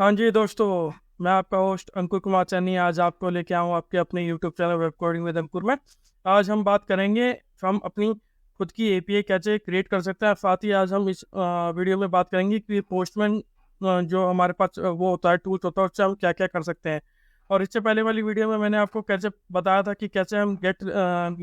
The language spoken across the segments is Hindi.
हाँ जी दोस्तों, मैं आपका होस्ट अंकुर कुमार चन्नी आज आपको लेके आऊँ आपके अपने YouTube channel web coding with Ankur में। आज हम बात करेंगे हम अपनी खुद की एपीआई कैसे क्रिएट कर सकते हैं। साथ ही आज हम इस वीडियो में बात करेंगे कि पोस्टमैन जो हमारे पास वो होता है, टूल्स होता है, उससे हम क्या क्या कर सकते हैं। और इससे पहले वाली वीडियो में मैंने आपको कैसे बताया था कि कैसे हम गेट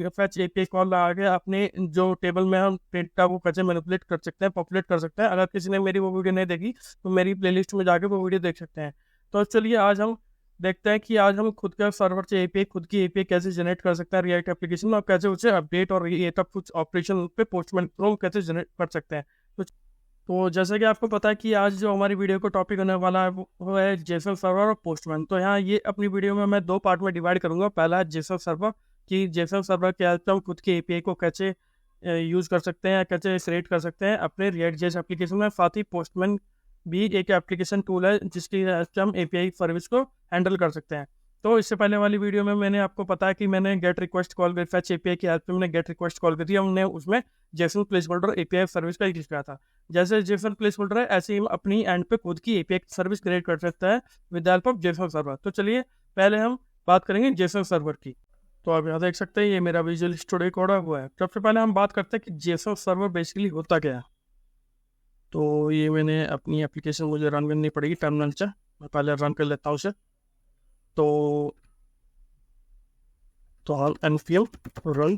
फैच एपीआई कॉल लगा के अपने जो टेबल में हम डेटा को कैसे मैनिपुलेट कर सकते हैं, पॉपुलेट कर सकते हैं। अगर किसी ने मेरी वो वीडियो नहीं देखी तो मेरी प्लेलिस्ट में जाके वो वीडियो देख सकते हैं। तो चलिए आज हम देखते हैं कि आज हम खुद का सर्वर से एपीआई, खुद की एपीआई कैसे जनरेट कर सकते हैं रिएक्ट एप्लीकेशन में, और कैसे उसे अपडेट और ये सब कुछ ऑपरेशन पे पोस्टमैन प्रो कैसे जनरेट कर सकते हैं। तो जैसा कि आपको पता है कि आज जो हमारी वीडियो का टॉपिक होने वाला है वो है जेसन सर्वर और पोस्टमैन। तो यहाँ ये अपनी वीडियो में मैं दो पार्ट में डिवाइड करूंगा। पहला है जेसन सर्वर, कि जेसन सर्वर के हेल्प से हम खुद की एपीआई को कैसे यूज़ कर सकते हैं, कैसे क्रिएट कर सकते हैं अपने रिएक्ट जेस एप्लीकेशन में। साथ ही पोस्टमैन भी एक एप्लीकेशन टूल है जिसकी हेल्प से हम एपीआई सर्विस को हैंडल कर सकते हैं। तो इससे पहले वाली वीडियो में मैंने आपको पता है कि मैंने गेट रिक्वेस्ट कॉल कर फैच एपीआई की हेल्प से मैंने गेट रिक्वेस्ट कॉल करी, हमने उसमें Jason place holder API service का यूज किया था। जैसे जेसन प्लेस होल्डर है ऐसे ही हम अपनी एंड पे खुद की एपीआई सर्विस क्रिएट कर सकते हैं with help of Jason server. तो चलिए पहले हम बात करेंगे जेसन सर्वर की। तो आप यहाँ देख सकते हैं ये मेरा विजुअल स्टूडियो कोड हुआ है। सबसे पहले हम बात करते हैं कि जेसन सर्वर बेसिकली होता क्या है। तो ये मैंने अपनी एप्लीकेशन मुझे रन करनी पड़ेगी टर्मिनल से, मैं पहले रन कर लेता हूँ उसे। तो हम npm run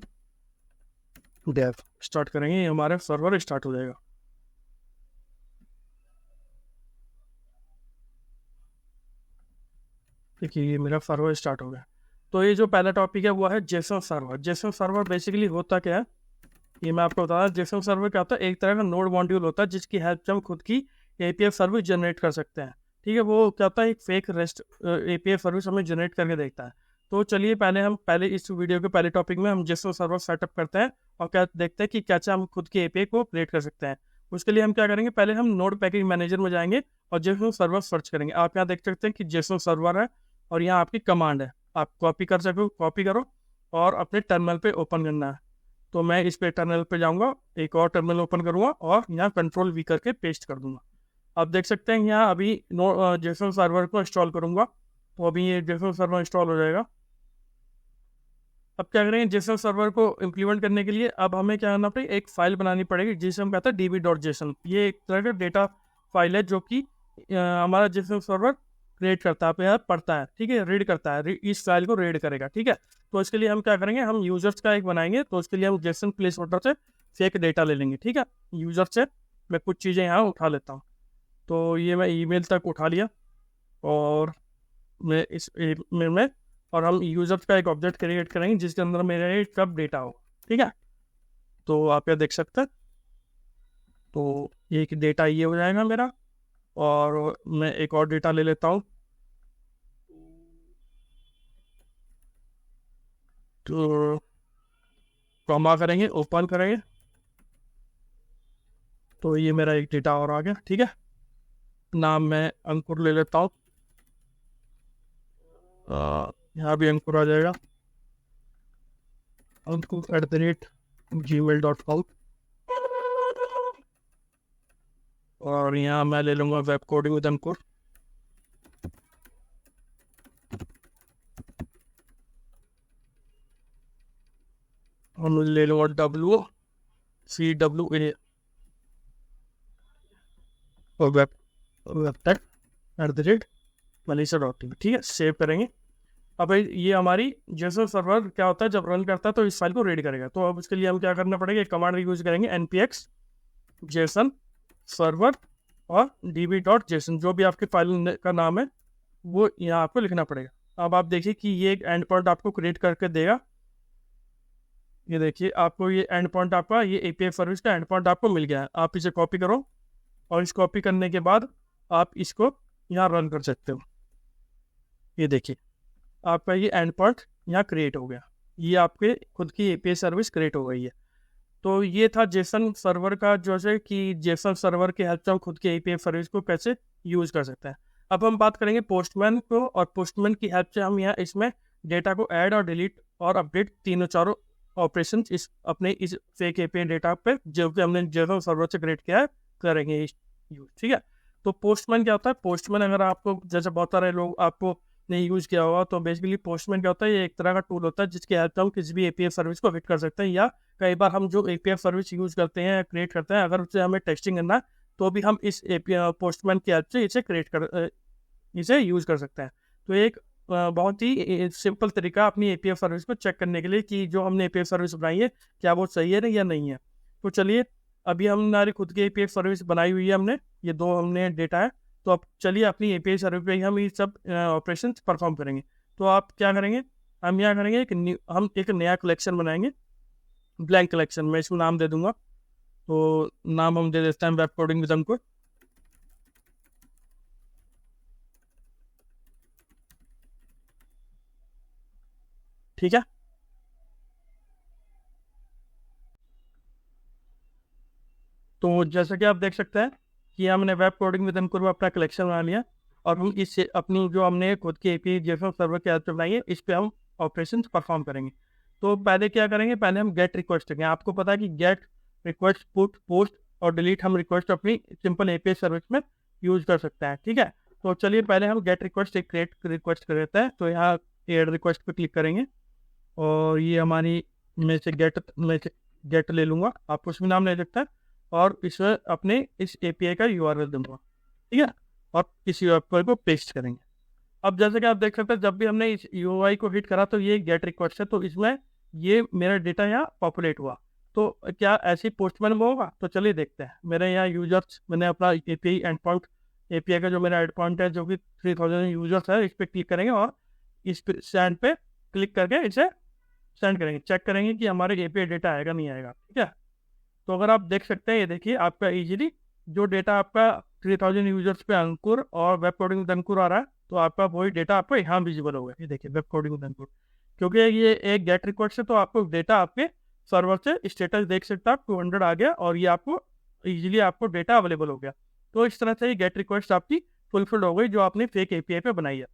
dev स्टार्ट करेंगे, हमारा सर्वर स्टार्ट हो जाएगा। देखिए ये मेरा सर्वर स्टार्ट हो गया। तो ये जो पहला टॉपिक है वो है Jason server. Jason server basically होता क्या है ये मैं आपको बता रहा हूँ। जेसन सर्वर क्या होता है, एक तरह का नोड मॉड्यूल होता है जिसकी हेल्प से हम खुद की एपीआई सर्विस जनरेट कर सकते हैं। ठीक है, वो क्या होता है, एक फेक रेस्ट एपीआई सर्विस हमें जनरेट करके देखता है। तो चलिए पहले इस वीडियो के पहले टॉपिक में हम जेसन सर्वर सेटअप करते हैं और क्या देखते हैं कि कैसे हम खुद की एपीआई को क्रिएट कर सकते हैं। उसके लिए हम क्या करेंगे, पहले हम नोड पैकेज मैनेजर में जाएंगे और जेसन सर्वर सर्च करेंगे। आप यहाँ देख सकते हैं कि जेसन सर्वर है और यहाँ आपकी कमांड है, आप कॉपी कर सको, कॉपी करो और अपने टर्मिनल पे ओपन करना है। तो मैं इस पे टर्मिनल पे जाऊंगा, एक और टर्मिनल ओपन करूंगा और यहाँ कंट्रोल वी करके पेस्ट कर दूंगा। आप देख सकते हैं यहाँ अभी जेसन सर्वर को इंस्टॉल करूंगा, तो अभी ये जेसन सर्वर इंस्टॉल हो जाएगा। अब क्या करेंगे, जेसन सर्वर को इम्प्लीमेंट करने के लिए अब हमें क्या करना पड़ेगा, एक फाइल बनानी पड़ेगी जिसे हम कहते हैं db.json। ये एक तरह का डेटा फाइल है जो कि हमारा जेसन सर्वर क्रिएट करता है, यहाँ पढ़ता है, ठीक है, रीड करता है, इस फाइल को रीड करेगा। ठीक है, तो इसके लिए हम क्या करेंगे, हम यूजर्स का एक बनाएंगे। तो उसके लिए हम जेसन प्लेस होल्डर से फेक डेटा ले लेंगे। ठीक है, यूजर से मैं कुछ चीज़ें यहाँ उठा लेता हूँ। तो ये मैं ईमेल तक उठा लिया और मैं इस ईमेल में, और हम यूजर्स का एक ऑब्जेक्ट क्रिएट करेंगे जिसके अंदर मेरा ये सब डेटा हो। ठीक है, तो आप यहाँ देख सकते हैं। तो एक डेटा ये हो जाएगा मेरा, और मैं एक और डेटा ले लेता हूँ। तो कॉमा करेंगे, ओपन करेंगे, तो ये मेरा एक डेटा और आ गया। ठीक है, नाम मैं अंकुर ले लेता हूँ, यहाँ भी अंकुर आ जाएगा, ankur@gmail.com। और यहाँ मैं ले लूँगा वेब कोडिंग विद अंकुर। हम ले लूँगा WCWA और webtech@malaysia.in। ठीक है, सेव करेंगे। अब ये हमारी जेसन सर्वर क्या होता है, जब रन करता है तो इस फाइल को रीड करेगा। तो अब उसके लिए हम क्या करना पड़ेगा, एक कमांड यूज करेंगे, npx जेसन सर्वर और db.json, जो भी आपके फाइल का नाम है वो यहाँ आपको लिखना पड़ेगा। अब आप देखिए कि ये एक एंड पॉइंट आपको क्रिएट करके देगा। ये देखिए आपको ये एंड पॉइंट, आपका ये एपीआई सर्विस का एंड पॉइंट आपको मिल गया है। आप इसे कॉपी करो और इस कॉपी करने के बाद आप इसको यहाँ रन कर सकते हो। ये देखिए आपका ये एंड पॉइंट यहाँ क्रिएट हो गया, ये आपके खुद की एपीआई सर्विस क्रिएट हो गई है। तो ये था जेसन सर्वर का, जैसे कि जेसन सर्वर की हेल्प से हम खुद की एपीआई सर्विस को कैसे यूज़ कर सकते हैं। अब हम बात करेंगे पोस्टमैन को, और पोस्टमैन की हेल्प से हम यहाँ इसमें डेटा को ऐड और डिलीट और अपडेट तीनों चारों ऑपरेशन इस अपने इस फेक एपीआई डेटा पे जो कि हमने जेसन सर्वर से क्रिएट किया है करेंगे यूज। ठीक है, तो पोस्टमैन क्या होता है, पोस्टमैन अगर आपको जैसे बहुत सारे लोग आपको नहीं यूज़ किया होगा, तो बेसिकली पोस्टमैन क्या होता है, ये एक तरह का टूल होता है जिसकी हेल्प से हम किसी भी एपीआई सर्विस को हिट कर सकते हैं, या कई बार हम जो एपीआई सर्विस यूज़ करते हैं, क्रिएट करते हैं, अगर उससे हमें टेस्टिंग करना है तो भी हम इस एपीआई पोस्टमैन की हेल्प से इसे यूज़ कर सकते हैं। तो एक बहुत ही सिंपल तरीका अपनी एपीआई सर्विस को चेक करने के लिए कि जो हमने एपीआई सर्विस बनाई है क्या वो सही है या नहीं है। तो चलिए, अभी हमारी खुद की एपीआई सर्विस बनाई हुई है हमने, ये 2 हमने डेटा है। तो अब चलिए अपनी एपीआई सर्विस पे ही हम ये सब ऑपरेशन परफॉर्म करेंगे। तो आप क्या करेंगे, हम यहाँ करेंगे हम एक नया कलेक्शन बनाएंगे, ब्लैंक कलेक्शन। मैं इसको नाम दे दूंगा, तो नाम हम दे देते हैं वेब कोडिंग विद अंकुर। ठीक है, तो जैसा कि आप देख सकते हैं कि हमने वेब कोडिंग विद अंकुर में अपना कलेक्शन बना लिया, और हम इससे अपनी जो हमने खुद की एपीआई जेएसपी सर्वर के हेल्प से बनाई है, इस पे हम ऑपरेशन परफॉर्म करेंगे। तो पहले क्या करेंगे, पहले हम गेट रिक्वेस्ट करेंगे। आपको पता है कि गेट, रिक्वेस्ट, पुट, पोस्ट और डिलीट हम रिक्वेस्ट अपनी सिंपल एपीआई सर्विस में यूज कर सकते हैं। ठीक है, तो चलिए पहले हम गेट रिक्वेस्ट एक क्रिएट रिक्वेस्ट कर देते हैं। तो यहाँ एड रिक्वेस्ट पे क्लिक करेंगे, और ये हमारी में से गेट ले लूँगा, आप कुछ भी नाम ले सकते हैं, और इसमें अपने इस एपीआई का यूआरएल दूंगा। ठीक है, और इस यूआरएल को पेस्ट करेंगे। अब जैसे कि आप देख सकते हैं, जब भी हमने इस यूआई को हिट करा तो ये गेट रिक्वेस्ट है, तो इसमें ये मेरा डेटा यहाँ पॉपुलेट हुआ। तो क्या ऐसे पोस्टमैन में होगा, तो चलिए देखते हैं। मेरे यहाँ यूजर्स, मैंने अपना एपीआई एंड पॉइंट, एपीआई का जो मेरा एंड पॉइंट है जो कि 3000 यूजर्स है, इस पर क्लिक करेंगे और इस सेंड पे क्लिक करके इसे सेंड करेंगे, चेक करेंगे कि हमारे एपीआई डेटा आएगा नहीं आएगा। ठीक है, तो अगर आप देख सकते हैं, ये देखिए आपका इजीली जो डेटा आपका 3000 यूजर्स पे अंकुर और वेब कोडिंग विद अंकुर आ रहा है, तो आपका वही डेटा आपको यहाँ विजिबल होगा। ये देखिए वेब कोडिंग विद अंकुर, क्योंकि ये एक गेट रिक्वेस्ट है, तो आपको डेटा आपके सर्वर से स्टेटस देख सकता है, 200 आ गया, और ये आपको इजीली आपको डेटा अवेलेबल हो गया। तो इस तरह से ये गेट रिक्वेस्ट आपकी फुलफिल हो गई जो आपने फेक एपीआई पे बनाई है।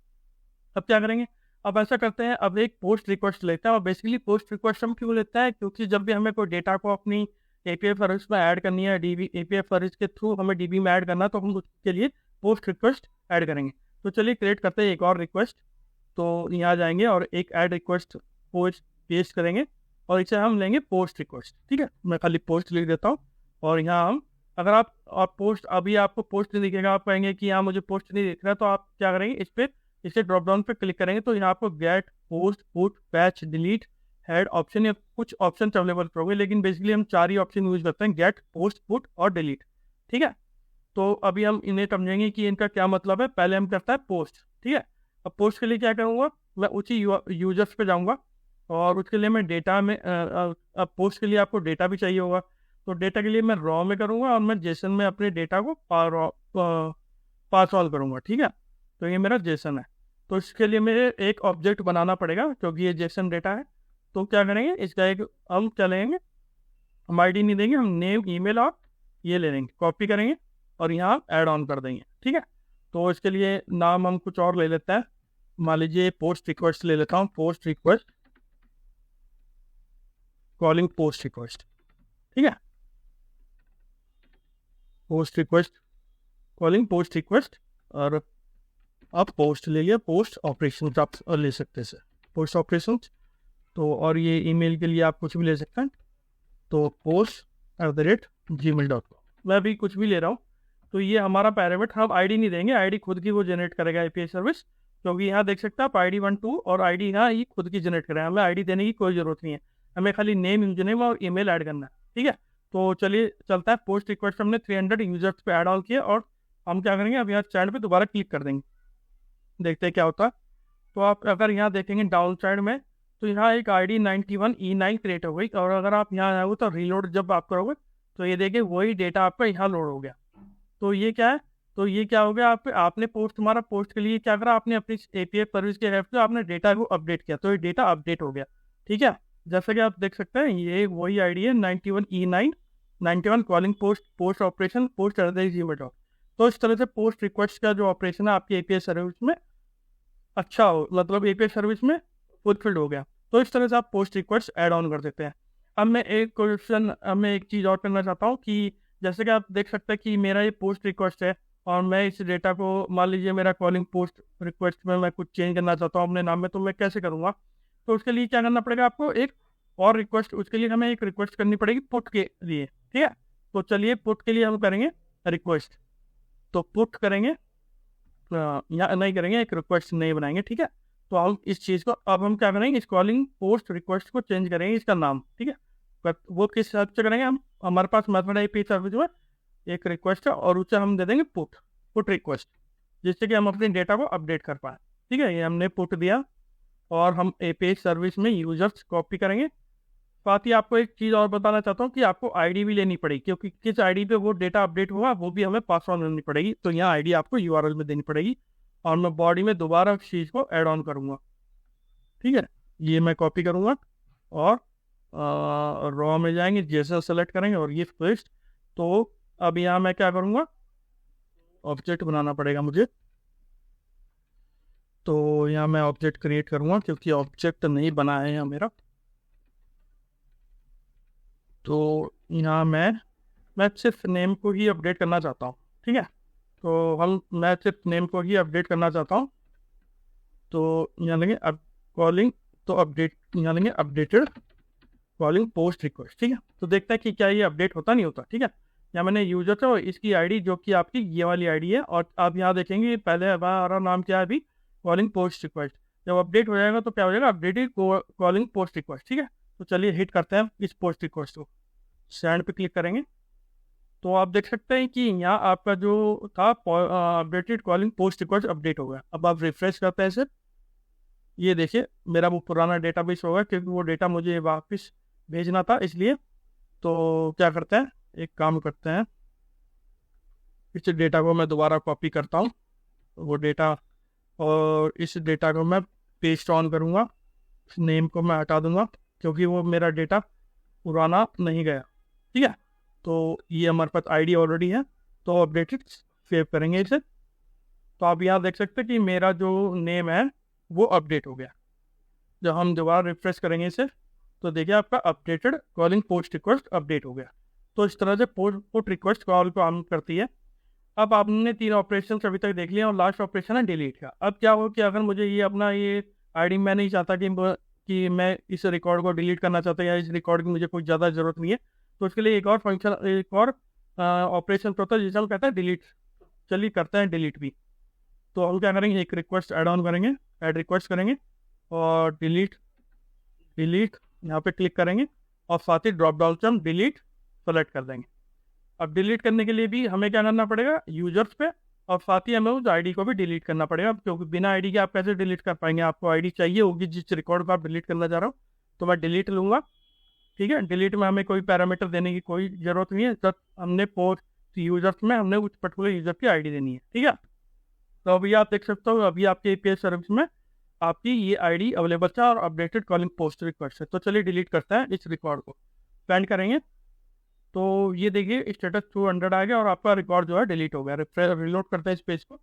अब क्या करेंगे, अब ऐसा करते हैं, अब एक पोस्ट रिक्वेस्ट लेते हैं। और बेसिकली पोस्ट रिक्वेस्ट हम क्यों लेते हैं, क्योंकि जब भी हमें कोई डेटा को अपनी एपीआई सर्विस में ऐड करनी है, डीबी एपीआई सर्विस के थ्रू हमें डीबी में ऐड करना, तो हम उसके लिए पोस्ट रिक्वेस्ट ऐड करेंगे। तो चलिए क्रिएट करते हैं एक और रिक्वेस्ट। तो यहाँ जाएंगे और एक ऐड रिक्वेस्ट पोस्ट पेस्ट करेंगे, और इसे हम लेंगे पोस्ट रिक्वेस्ट। ठीक है, मैं खाली पोस्ट लिख देता हूँ, और यहाँ हम, अगर आप पोस्ट, अभी आपको पोस्ट नहीं दिखेगा, आप कहेंगे कि यहाँ मुझे पोस्ट नहीं दिख रहा, तो आप क्या करेंगे, इस पर इसे ड्रॉप डाउन पे क्लिक करेंगे, तो यहाँ आपको get, post, put, patch, delete, head option या कुछ ऑप्शन अवेलेबल होंगे, लेकिन बेसिकली हम 4 ही ऑप्शन यूज करते हैं, गेट, पोस्ट, पुट और डिलीट। ठीक है, तो अभी हम इन्हें समझेंगे कि इनका क्या मतलब है। पहले हम करता है पोस्ट। ठीक है, अब पोस्ट के लिए क्या करूँगा, मैं उसी यूजर्स पे जाऊँगा, और उसके लिए मैं डेटा में अब पोस्ट के लिए आपको डेटा भी चाहिए होगा, तो डेटा के लिए मैं रॉ में करूँगा, और मैं जेसन में अपने डेटा को पास ऑन करूँगा। ठीक है, तो ये मेरा जेसन है। तो इसके लिए मुझे एक ऑब्जेक्ट बनाना पड़ेगा, क्योंकि ये जेसन डेटा है। तो क्या करेंगे, इसका एक हम क्या लेंगे, हम आईडी नहीं देंगे, हम नेम, ईमेल और ये ले लेंगे, कॉपी करेंगे और यहाँ ऐड ऑन कर देंगे। ठीक है, तो इसके लिए नाम हम कुछ और ले लेते हैं, मान लीजिए पोस्ट रिक्वेस्ट ले लेता हूँ, post request calling post request. ठीक है, post request calling post request, और आप पोस्ट ले लिया, पोस्ट ऑपरेशन आप ले सकते हैं, पोस्ट ऑपरेशन। तो और ये ईमेल के लिए आप कुछ भी ले सकते हैं, तो post@gmail.com, मैं भी कुछ भी ले रहा हूँ। तो ये हमारा पैरामीटर, हम आईडी नहीं देंगे, आईडी खुद की वो जनरेट करेगा एपीआई सर्विस, क्योंकि यहाँ देख सकते हैं आप आईडी 1 2 और आईडी यहाँ ही खुद की जनरेट करें, हमें आईडी देने की कोई ज़रूरत नहीं है, हमें खाली नेम, यूजर नेम और ईमेल ऐड करना है। ठीक है, तो चलिए चलता है, पोस्ट रिक्वेस्ट हमने 300 यूजर्स पे ऐड ऑन किया, और हम क्या करेंगे, अब यहाँ चैट पे दोबारा क्लिक कर देंगे, देखते हैं क्या होता है। तो आप अगर यहाँ देखेंगे डाउन साइड में, तो यहाँ एक ID 91E9 क्रिएट हो गई, और अगर आप यहाँ आओगे तो रीलोड जब आप करोगे, तो ये देखिए वही डेटा आपका यहाँ लोड हो गया। तो ये क्या है, तो ये क्या हो गया, आपने पोस्ट, हमारा पोस्ट के लिए क्या करा, आपने अपनी एपीआई सर्विस के हेल्प से आपने डेटा को अपडेट किया, तो ये डेटा अपडेट हो गया। ठीक है, जैसा कि आप देख सकते हैं, ये वही ID है 91E9 91 calling post operation post@gmail.com। तो इस तरह से पोस्ट रिक्वेस्ट का जो ऑपरेशन है आपकी एपीआई सर्विस में अच्छा हो, मतलब एपीआई सर्विस में फुलफिल्ड हो गया। तो इस तरह से आप पोस्ट रिक्वेस्ट ऐड ऑन कर देते हैं। अब मैं एक चीज़ और करना चाहता हूँ कि जैसे कि आप देख सकते हैं कि मेरा ये पोस्ट रिक्वेस्ट है, और मैं इस डेटा को, मान लीजिए मेरा कॉलिंग पोस्ट रिक्वेस्ट में मैं कुछ चेंज करना चाहता हूँ अपने नाम में, तो मैं कैसे करूँगा? तो उसके लिए क्या करना पड़ेगा आपको, एक और रिक्वेस्ट, उसके लिए हमें एक रिक्वेस्ट करनी पड़ेगी पुट के लिए, ठीक है। तो चलिए पुट के लिए हम करेंगे रिक्वेस्ट, तो पुट करेंगे या नहीं करेंगे, एक रिक्वेस्ट नहीं बनाएंगे, ठीक है। तो हम इस चीज़ को अब हम क्या करेंगे, इस कॉलिंग पोस्ट रिक्वेस्ट को चेंज करेंगे इसका नाम, ठीक है। बट वो किस हिसाब से करेंगे हम, हमारे पास मेथड एपीआई सर्विस में एक रिक्वेस्ट है और उसे हम दे देंगे पुट रिक्वेस्ट, जिससे कि हम अपने डेटा को अपडेट कर पाए, ठीक है। ये हमने पुट दिया और हम एपीआई सर्विस में यूजर्स कॉपी करेंगे। साथ ही आपको एक चीज़ और बताना चाहता हूँ कि आपको आईडी भी लेनी पड़ेगी, क्योंकि किस आईडी पे वो डेटा अपडेट हुआ वो भी हमें पास ऑन करनी पड़ेगी। तो यहाँ आईडी आपको यूआरएल में देनी पड़ेगी और मैं बॉडी में दोबारा उस चीज़ को ऐड ऑन करूँगा, ठीक है। ये मैं कॉपी करूँगा और रॉ में जाएंगे, जैसे सेलेक्ट करेंगे और ये पेस्ट। तो अब यहाँ मैं क्या करूँगा, ऑब्जेक्ट बनाना पड़ेगा मुझे, तो यहाँ मैं ऑब्जेक्ट क्रिएट करूँगा क्योंकि ऑब्जेक्ट नहीं बना है यहाँ मेरा। तो यहाँ मैं सिर्फ नेम को ही अपडेट करना चाहता हूँ, ठीक है। तो मैं सिर्फ नेम को ही अपडेट करना चाहता हूँ, तो यहाँ लेंगे अब कॉलिंग, तो अपडेट यहाँ लेंगे अपडेटेड कॉलिंग पोस्ट रिक्वेस्ट, ठीक है। तो देखते हैं कि क्या ये अपडेट होता नहीं होता, ठीक है। यहाँ मैंने यूजर था, इसकी आईडी जो कि आपकी ये वाली आईडी है, और आप यहाँ देखेंगे पहले हमारा नाम क्या है अभी, कॉलिंग पोस्ट रिक्वेस्ट। जब अपडेट हो जाएगा तो क्या हो जाएगा, अपडेटेड कॉलिंग पोस्ट रिक्वेस्ट, ठीक है। तो चलिए हिट करते हैं इस पोस्ट रिक्वेस्ट को, सेंड पे क्लिक करेंगे। तो आप देख सकते हैं कि यहाँ आपका जो था updated calling post request update हो गया। अब आप रिफ्रेश करते हैं इसे, ये देखिए मेरा वो पुराना डेटाबेस होगा, क्योंकि वो डेटा मुझे वापस भेजना था इसलिए। तो क्या करते हैं, एक काम करते हैं, इस डेटा को मैं दोबारा कॉपी करता हूँ वो डेटा, और इस डेटा को मैं पेस्ट ऑन करूँगा, इस नेम को मैं हटा दूंगा क्योंकि वो मेरा डेटा पुराना नहीं गया, ठीक है। तो ये हमारे पास आईडी ऑलरेडी है, तो अपडेटेड सेव करेंगे इसे। तो आप यहाँ देख सकते हैं कि मेरा जो नेम है वो अपडेट हो गया। जब हम दोबारा रिफ्रेश करेंगे इसे तो देखिए आपका updated calling post request update हो गया। तो इस तरह से पुट रिक्वेस्ट कॉल को काम करती है। अब आपने 3 ऑपरेशन अभी तक देख लिया और लास्ट ऑपरेशन है डिलीट का। अब क्या हो कि अगर मुझे ये अपना ये आईडी, मैं नहीं चाहता कि मैं इस रिकॉर्ड को डिलीट करना चाहता या इस रिकॉर्ड की मुझे कोई ज़्यादा ज़रूरत नहीं है, तो उसके लिए एक और फंक्शन, एक और ऑपरेशन होता है जिसे हम कहते हैं डिलीट। चलिए करते हैं डिलीट भी। तो हम क्या करेंगे, एक रिक्वेस्ट ऐड ऑन करेंगे, ऐड रिक्वेस्ट करेंगे और डिलीट यहाँ पे क्लिक करेंगे और साथ ही ड्रॉप डाउन से हम डिलीट सेलेक्ट कर देंगे। अब डिलीट करने के लिए भी हमें क्या करना पड़ेगा, यूजर्स पे, और साथ ही हमें उस आईडी को भी डिलीट करना पड़ेगा, क्योंकि बिना आईडी के आप कैसे डिलीट कर पाएंगे, आपको आईडी चाहिए होगी जिस रिकॉर्ड को आप डिलीट करना चाह रहे हो। तो मैं डिलीट लूँगा, ठीक है। डिलीट में हमें कोई पैरामीटर देने की कोई ज़रूरत नहीं है, जब हमने पोस्ट यूजर्स में हमने उस पर्टिकुलर यूजर की आईडी देनी है, ठीक है। तो अभी आप देख सकते हो, अभी आपके एपीआई सर्विस में आपकी ये आईडी अवेलेबल था और अपडेटेड कॉलिंग पोस्ट रिक्वेस्ट है। तो चलिए डिलीट करते हैं इस रिकॉर्ड को, पेंड करेंगे तो ये देखिए स्टेटस 200 आ गया और आपका रिकॉर्ड जो है डिलीट हो गया। रिलोड करते हैं इस पेज को,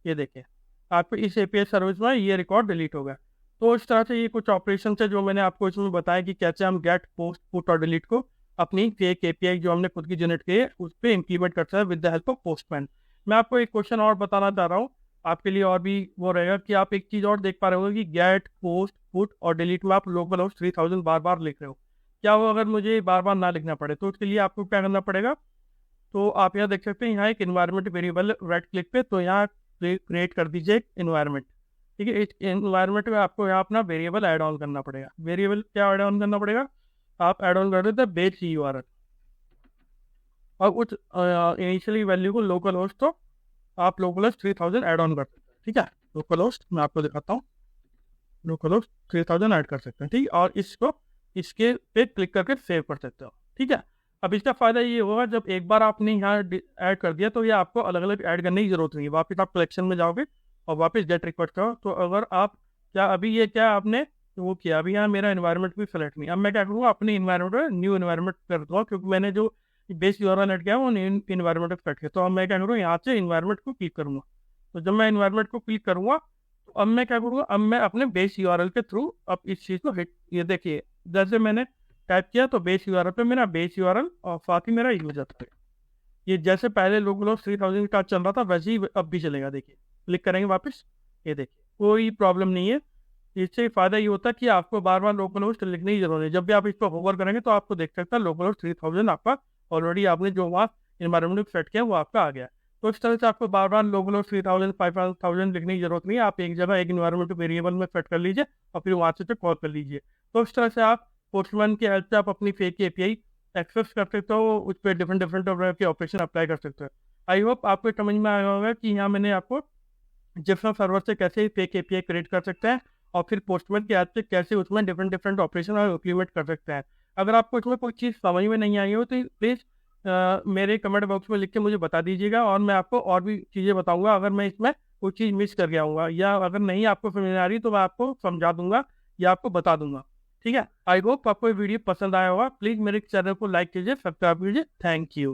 ये देखिए आपको इस एपीआई सर्विस में ये रिकॉर्ड डिलीट हो गया। तो इस तरह से ये कुछ ऑपरेशन है जो मैंने आपको इसमें बताया कि कैसे हम गेट, पोस्ट, पुट और डिलीट को अपनी फेक एपीआई जो हमने खुद की जनरेट की है उस पर इम्प्लीमेंट करते हैं with the help of postman. मैं आपको एक क्वेश्चन और बताना चाह रहा हूँ, आपके लिए और भी वो रहेगा कि आप एक चीज़ और देख पा रहे होंगे कि गेट, पोस्ट, पुट और डिलीट में आप लोकल होस्ट 3000 बार बार लिख रहे हो। क्या वो अगर मुझे बार बार ना लिखना पड़े तो उसके लिए आपको क्या करना पड़ेगा, तो आप यहाँ देख सकते हैं यहाँ एक इन्वायरमेंट वेरिएबल, राइट क्लिक पे, तो यहाँ क्रिएट कर दीजिए एक इन्वायरमेंट, ठीक है। इस इन्वायरमेंट में आपको यहाँ अपना वेरिएबल ऐड ऑन करना पड़ेगा। वेरिएबल क्या ऐड ऑन करना पड़ेगा, आप ऐड ऑन कर देते हैं बेस यूआरएल और उस इनिशियली वैल्यू को लोकल होस्ट, तो आप लोकल होस्ट 3000 ऐड ऑन कर सकते हैं, ठीक है। लोकल होस्ट मैं आपको दिखाता हूँ, लोकल होस्ट 3000 ऐड कर सकते हैं, ठीक। और इसको इसके पे क्लिक करके सेव कर सकते हो, ठीक है। अब इसका फ़ायदा ये होगा, जब एक बार आपने यहाँ ऐड कर दिया तो ये आपको अलग अलग ऐड करने की ज़रूरत नहीं है। वापस आप कलेक्शन में जाओगे और वापस गेट रिक्वेस्ट करो। तो अगर आप क्या अभी ये क्या आपने वो किया, अभी यहाँ मेरा इन्वायरमेंट भी सेलेक्ट नहीं, अब मैं क्या करूँगा, अपने इन्वायरमेंट में न्यू इन्वायरमेंट कर दूँगा, क्योंकि मैंने जो बेस यूआरएल ऐड किया वो न्यू इन्वायरमेंट में सेट किया। तो अब मैं क्या करूँगा, यहाँ से इन्वायरमेंट को क्लिक करूँगा। तो जब मैं इन्वायरमेंट को क्लिक करूँगा तो अब मैं क्या करूँगा, अब मैं अपने बेस यूआरएल के थ्रू अब इस चीज़ को हिट, ये देखिए जैसे मैंने टाइप किया तो बेस यूआरएल पे मेरा बेस यूआरएल और साथ ही मेरा यूजर था। ये जैसे पहले लोकल 3000 का चल रहा था वैसे ही अब भी चलेगा। देखिए क्लिक करेंगे वापस, ये देखिए कोई प्रॉब्लम नहीं है। इससे फ़ायदा ये होता है कि आपको बार बार लोकल होस्ट लिखने की जरूरत नहीं। जब भी आप इस पर होवर करेंगे तो आपको देख सकता है लोकल होस्ट 3000 आपका ऑलरेडी आपने जो वहाँ इन्वायरमेंट सेट किया वो आपका आ गया। तो इस तरह से आपको बार बार लोकल होस्ट 3000 5000 लिखने की जरूरत नहीं है। आप एक जगह एक इन्वायरमेंट वेरिएबल में सेट कर लीजिए और फिर वहाँ से कॉल कर लीजिए। तो इस तरह से आप पोस्टमैन की हेल्प से आप अपनी फेक एपीआई एक्सेस कर सकते हो, उस पर डिफरेंट डिफरेंट के ऑपरेशन अप्लाई कर सकते हो। आई होप आपको समझ में आया होगा कि यहाँ मैंने आपको जिफ्ना सर्वर से कैसे फेक एपीआई क्रिएट कर सकते हैं और फिर पोस्टमैन की हेल्प से कैसे उसमें डिफरेंट डिफरेंट ऑपरेशन और इम्प्लीमेंट कर सकते हैं। अगर आपको इसमें कोई चीज़ समझ में नहीं आई हो तो प्लीज़ मेरे कमेंट बॉक्स में लिख के मुझे बता दीजिएगा और मैं आपको और भी चीज़ें बताऊंगा अगर मैं इसमें कोई चीज़ मिस कर गया हूँ, या अगर नहीं आपको समझ में आ रही तो मैं आपको समझा दूंगा या आपको बता दूंगा। ठीक है, आई होप आपको ये वीडियो पसंद आया होगा। प्लीज़ मेरे चैनल को लाइक कीजिए, सब्सक्राइब कीजिए। Thank you.